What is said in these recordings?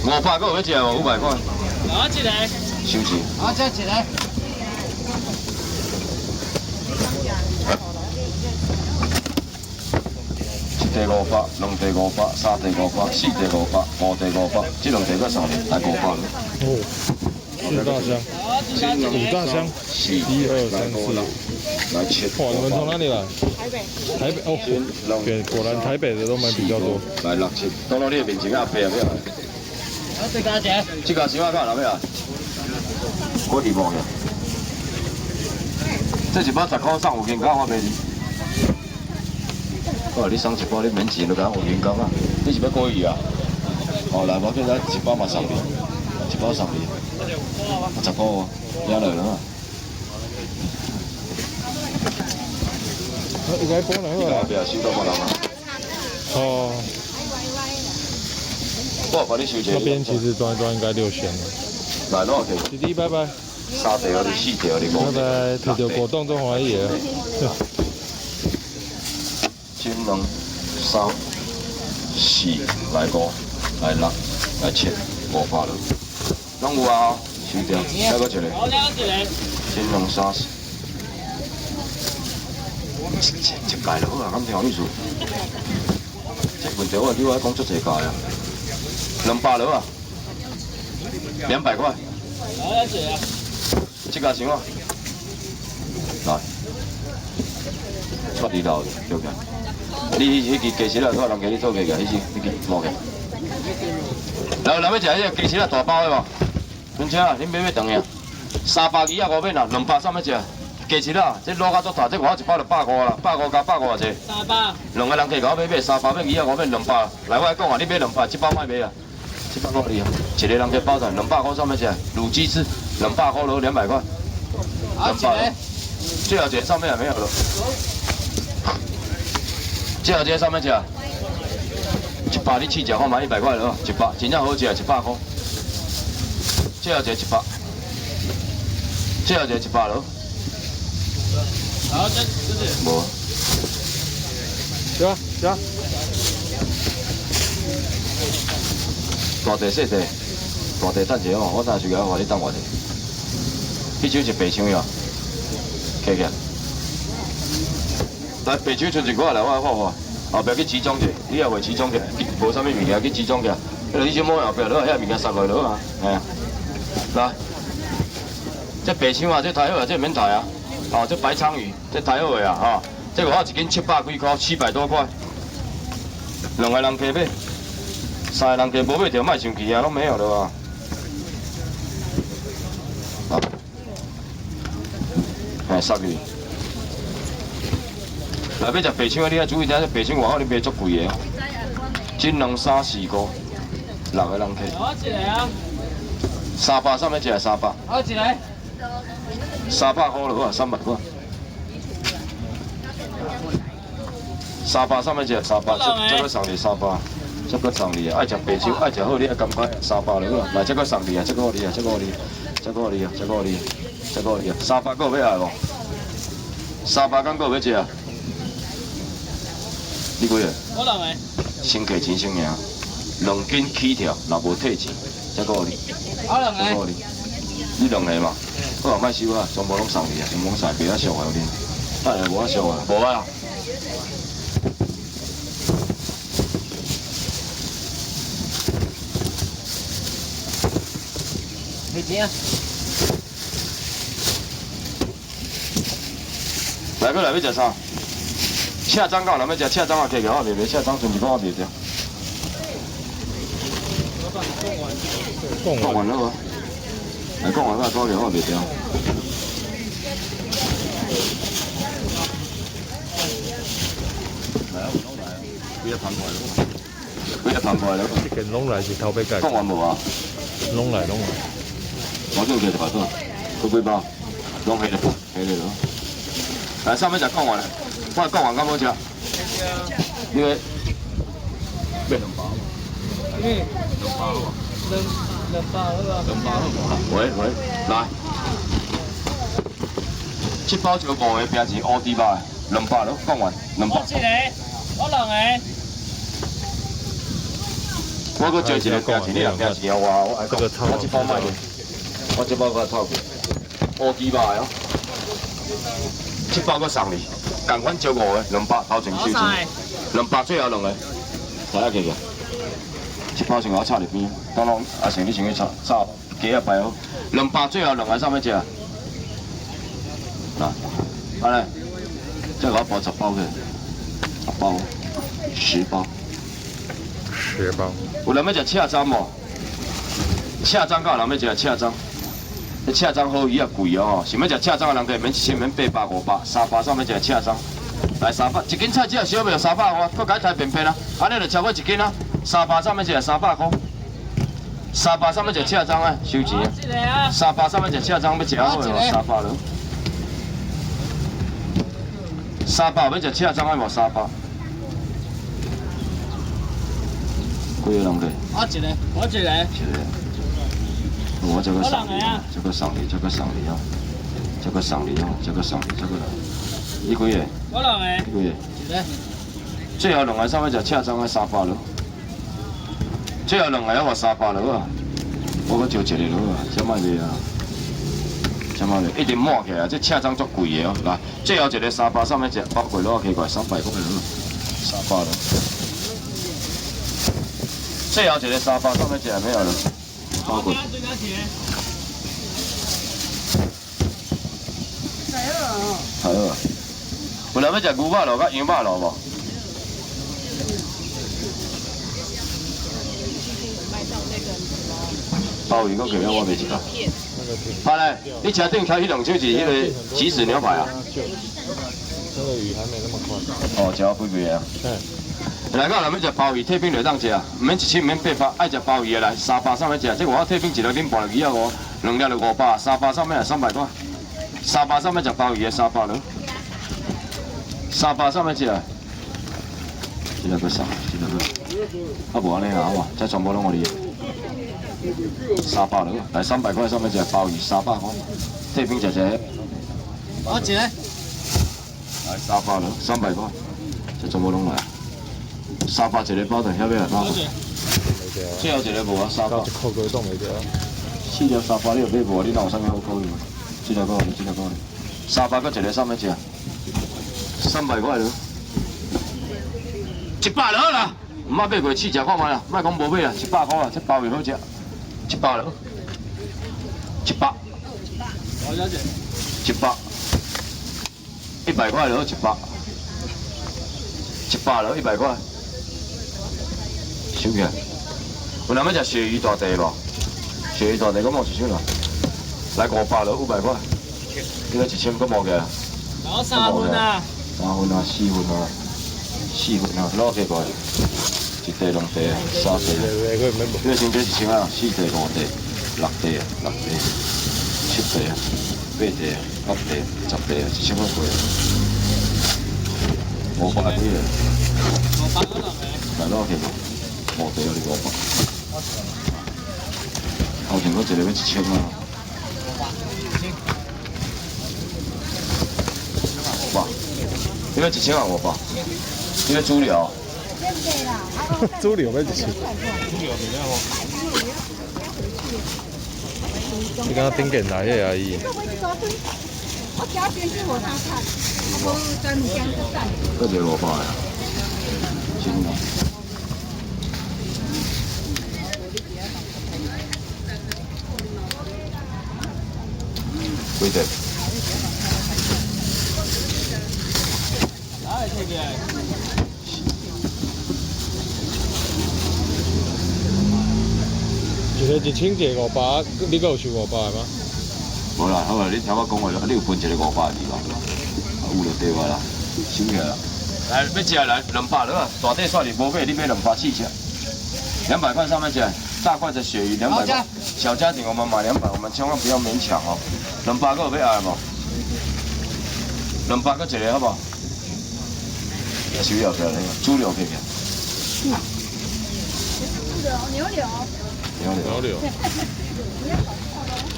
500个有要食无？500块。好，一个。收钱。好，再一个。一地500，两地500，三地500，四地500，五地500，这两地搁送你，来500了。哦，四大箱，五大箱，是1、2、3、4，来切。哇，你们从哪里来？台北。台北哦，对，果然台北的都买比较多。来6、7，当到你的面前啊，白啊，好，再加一个。这家小啊，干哪尾啊？我地望嘅。这一包10块送有银角，我卖你。哦，你送一包，你免钱，就讲有银角啊。你是要过意啊？哦，来，我叫咱一包嘛送你，一包送你。10块哦，领来了啊。应该帮人后啊。壁收到别人啊。哦，我帮你收钱。那边其实端一端应该6仙了。来咯，OK。弟弟拜拜。3条你4条你5拜拜，摕到果冻中华野。1、2、3、4，来5，来6，来7，500了。拢有啊，收掉，再搁一个。好，再一个。1、2、3、4。一届了好啊，敢听意思？这问题我你我讲出一届啊，200了啊，200块。好，再一个。这家箱啊，来，出2道对不对？你迄支鸡翅啊，我人家你做价个，迄支无个。来，要食迄个鸡翅啊，大包的无？孙姐啊，恁要长个？325免啦，200啥要食？鸡翅啊，这卤甲足大，这我一包就150啦，150加150者。300。两个人计甲我买300免225免200，来我来讲啊，你买200，这包卖买啊。这包我你啊，一个人计包赚200块啥要食？卤鸡翅200块落200块。好，一个。最后一个上面也没有了。最后一个上面吃，100你试食看嘛，100块了，100真正好食，100块。最后一个100，最后一个100了。好，这是。无。对啊，对啊。大地细地，大地等一下哦，我等下就来换你等我者。迄酒是白枪哟，客客。来白酒剩一块来，我来看看。后壁去集中者，你也会集中者，无啥物物件去集中者。你小摸后壁，你遐物件塞落落啊，哎呀。来，这白枪啊，这太好啊，这免抬啊。哦，这白鲳鱼，这太好个啊，吼。这个我一斤700几块，700多块。两个人加买，3个人加无买着，莫生气啊，拢没有了啊。好，哎，杀鱼。来要食白鲳啊，你要注意点，这白鲳外口你卖足贵个。1、2、3、4、5，6个人加。好，一个啊。300啥物食？300。好，一个。300块了，我300块。300啥物食？300，这个送你300，这个送你啊！爱食白酒，爱食好你爱感觉300了，来这个送你啊，这个你啊，这个你，这个你啊，这个你，这个你啊，300个要来无？300敢个要食啊？你几个？我2个。先价钱先赢，2斤起跳，若无退钱，这个你，好2个。这个你，你2个嘛？我莫收啊，全部拢送你啊，全部拢送，袂遐俗啊有恁，当然无遐俗啊，无啊。没钱啊！来要食啥？赤章到，人要食赤章啊，客客我袂卖，赤章剩一包我袂掉。讲完了无？来讲完了，多少我袂掉。来啊，拢来啊，几个盘过来了？几个盘过来了？这个拢来是头尾改。讲完无啊？拢来。我这个就摆做，都几包，拢黑的，黑的咯。来，上面就讲完了，我讲完敢好食？因为买2包嘛。2包好2包好。喂，来，这包就5个平钱乌猪肉，200咯，讲完200。我2个。我搁追一个价钱，你若拼钱我爱讲，我这包卖去，我这包搁套过，乌鸡肉哦，这包搁送你，共款招5个，200包全收钱，200最后2个，大家记个，这包先我插入边，当拢阿成你先去炒鸡啊摆好，200最后2个啥物食？啊，安尼，再给我包10包去，10包，10包。10包。有人要食赤章无？赤章敢有人要食赤章？迄赤章好鱼也贵哦，想要食赤章的人可以免1000免800、500、300上要食赤章。来300，一斤菜只要小袂300块，搁改太便宜啦，安尼就超过1斤啦。300上要食300块，300上要食赤章啊，收钱啊。300上要食赤章要食好个300了。300要食赤章爱无300？几个人咧？我一个，我一个。一个。我这个送你，这个送你，这个送你哦，这个送你哦，这个送你，这个。你几个？我2个。你几个？一个。最后2个上要食赤章爱300了。最后2个要我300了啊！我搁招一个了啊，这卖卖啊，这卖卖一定满起来，这赤章足贵的哦。来，最后一个300上要食，包括落去过300块了，300了。最后一个300上要食没有了，包括。好啊，有人要食牛肉肉甲羊肉肉无？鲍鱼，我给我袂知道。好嘞，你车顶开迄2手是迄个即食牛排啊？那个鱼还没那么快。哦，食好肥肥啊。来个人要食鲍鱼，退冰就当食啊，唔免1000，唔免800，爱食鲍鱼的来300上要食，这我退冰一个恁半2啊5，2粒就500，300上要300块，300上要食鲍鱼的300了，300上要食，这个送，这个，啊无安尼啊，哇，这全部拢我哋，300了，来300块上要食鲍鱼300块，退冰食食。我一个。来300了，300块，这全部拢来。300一个包就遐要来包，最后一个无啊300。一扣个冻袂着。4粒300你又买无？你哪有啥物好考虑？这个够哩，这个够哩。300搁一个啥物食？300块了，100了啦！唔捌买过试食看卖啦，莫讲无买啦，100块啦，这鲍鱼好食，100了，100。我了解。100。100块了100。100了100块。收起来。有人要食鳕鱼大地无？鳕鱼大地，我冇一箱啦。来500了500块。这个1000个冇个。我3份啊。3份啊，4份啊，4份啊，攞几个？一地、2地、3地。这个先这1000啊，4地、5地、6地啊，6地、7地啊，8地啊，9地、10地啊，1000块贵。500几个？500嗰度嚟攞几个？5地有你500。后前嗰一个要1000啊。500。这个1000啊500。这个猪柳。猪柳要1000。你刚刚顶件来迄阿姨。我家边是我他看，我跟你讲个蛋。这个500啊，真的。几地？哪里这个？一个1000，一个500，你搁有收500的吗？无啦，好啊，你听我讲话，你有分一个500的吧？啊，有就对我啦，收起来啦。来，要吃来200了啊！大底算你无买，你买200试吃。200块上面吃，大块的鳕鱼200块，小家庭我们买200，我们千万不要勉强哦。200个有要爱无？200个一个好不好？收了起来，猪柳可以不要？牛柳。牛柳。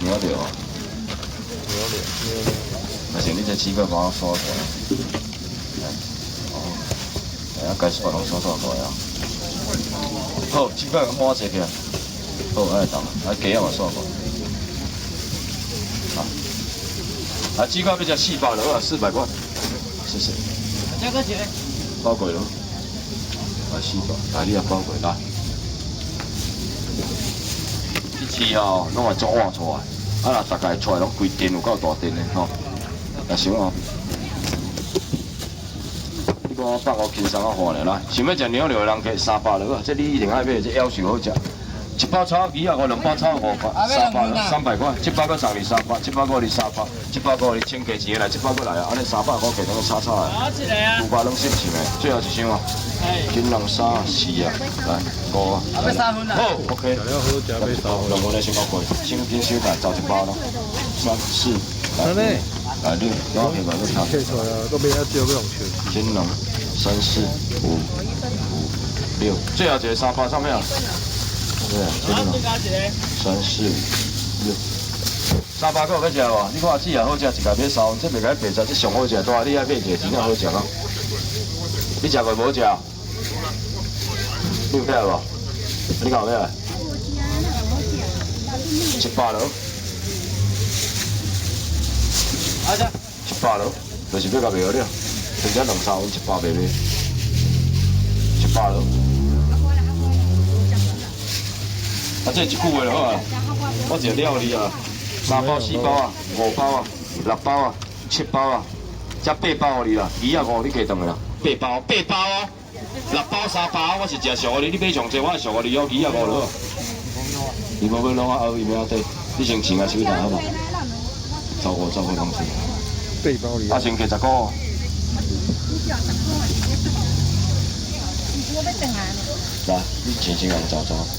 牛柳。而且你这7个把它刷出来，哦，哎呀，该刷拢刷出来啊。好，这摆满一个。好，爱当，鸡啊嘛算过。鸡块要只400了，400块，谢谢。这个姐，包过了，400，你也包过来。这只哦，拢会做换出来，若大概出来拢规电有够大电的吼，也想哦。你讲我放我轻松啊换咧啦，想要食牛肉的人加300了，这你一定爱买，这夭寿好食。一包炒鱼啊，2包炒5块，300了，300块，这包搁送你300，这包搁你300，这包搁你千加钱来，这包搁来啊，安尼300块加等炒炒来。一个啊。 500拢10钱的，最后一箱啊，金龙3啊4啊，来5啊，要3分啦。好 OK。想要好食要3分。两个来先搞过，先紧收来找一包咯，3、4，安尼，来你，我去买个汤。摕出来啊，搁买啊少要用钱。金龙3、4、5、6，最后一个300上面啊。对，金龙3、4、6。300个有要食无？你看姊也好食，一家买3，这袂甲你白食，这上好食，大你爱买一个真正好食啊！你食过无食？你有买无？你搞买？100了。好的。 100了，就是要甲卖好了，剩下2、3分100卖卖，100了。啊，这一句话就好啊，我一个料理啊，3包、4包啊、5包啊、6包啊、7包啊，才8包给你啦，鱼啊5你加顿的啦，8包哦，6包3包，我是食俗的，你买上济我是俗的，鱼啊5就好。你无要弄啊，后面啊对，你先钱啊收下好嘛，15公司。 背包里。先加10个哦。来，你轻轻按找找。